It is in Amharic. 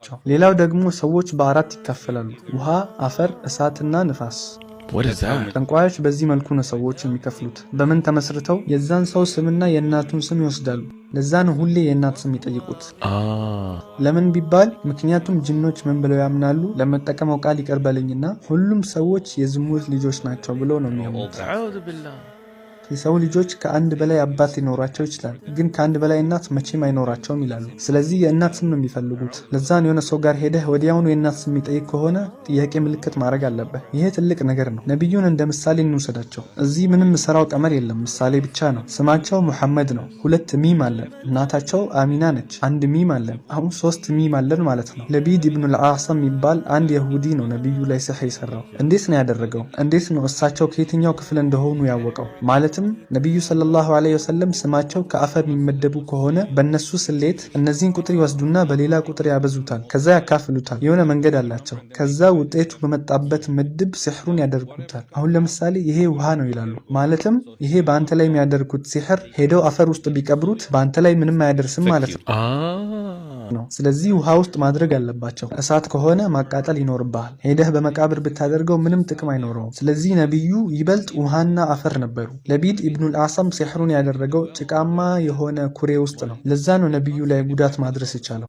ናቸው። ሌላው ደግሞ ሰዎች በአራት ይከፈላሉ፣ ውሃ፣ አፈር፣ እሳትና ንፋስ። ጠንቋዮች በዚህ መልኩ ነው ሰዎች የሚከፍሉት። በምን ተመስርተው? የዛን ሰው ስምና የእናቱን ስም ይወስዳሉ። ለዛ ነው ሁሌ የእናት ስም ይጠይቁት። ለምን ቢባል ምክንያቱም ጅኖች ምን ብለው ያምናሉ? ለመጠቀመው ቃል ይቀርበልኝና ሁሉም ሰዎች የዝሙት ልጆች ናቸው ብለው ነው የሚያምኑት። የሰው ልጆች ከአንድ በላይ አባት ሊኖራቸው ይችላል፣ ግን ከአንድ በላይ እናት መቼም አይኖራቸውም ይላሉ። ስለዚህ የእናት ስም ነው የሚፈልጉት። ለዛን የሆነ ሰው ጋር ሄደህ ወዲያውኑ የእናት ስም የሚጠይቅ ከሆነ ጥያቄ ምልክት ማድረግ አለበት። ይሄ ትልቅ ነገር ነው። ነቢዩን እንደ ምሳሌ እንውሰዳቸው። እዚህ ምንም ምሰራው ቀመር የለም፣ ምሳሌ ብቻ ነው። ስማቸው ሙሐመድ ነው። 2 ሚም አለን። እናታቸው አሚና ነች። 1 ሚም አለን። አሁን 3 ሚም አለን ማለት ነው። ለቢድ ኢብኑ አልዓሰም የሚባል አንድ የሁዲ ነው ነቢዩ ላይ ሲህር የሰራው። እንዴት ነው ያደረገው? እንዴት ነው እሳቸው ከየትኛው ክፍል እንደሆኑ ያወቀው? ማለት ነብዩ ሰለላሁ ዐለይሂ ወሰለም ስማቸው ከአፈር የሚመደቡ ከሆነ በእነሱ ስሌት እነዚህን ቁጥር ይወስዱና በሌላ ቁጥር ያበዙታል፣ ከዛ ያካፍሉታል። የሆነ መንገድ አላቸው። ከዛ ውጤቱ በመጣበት ምድብ ሲህሩን ያደርጉታል። አሁን ለምሳሌ ይሄ ውሃ ነው ይላሉ። ማለትም ይሄ በአንተ ላይ የሚያደርጉት ሲህር ሄደው አፈር ውስጥ ቢቀብሩት በአንተ ላይ ምንም አያደርስም ማለት ነው። ስለዚህ ውሃ ውስጥ ማድረግ አለባቸው። እሳት ከሆነ ማቃጠል ይኖርብሃል። ሄደህ በመቃብር ብታደርገው ምንም ጥቅም አይኖረውም። ስለዚህ ነቢዩ ይበልጥ ውሃና አፈር ነበሩ። ለቢድ ኢብኑ አልዓሰም ሲህሩን ያደረገው ጭቃማ የሆነ ኩሬ ውስጥ ነው። ለዛ ነው ነቢዩ ላይ ጉዳት ማድረስ የቻለው።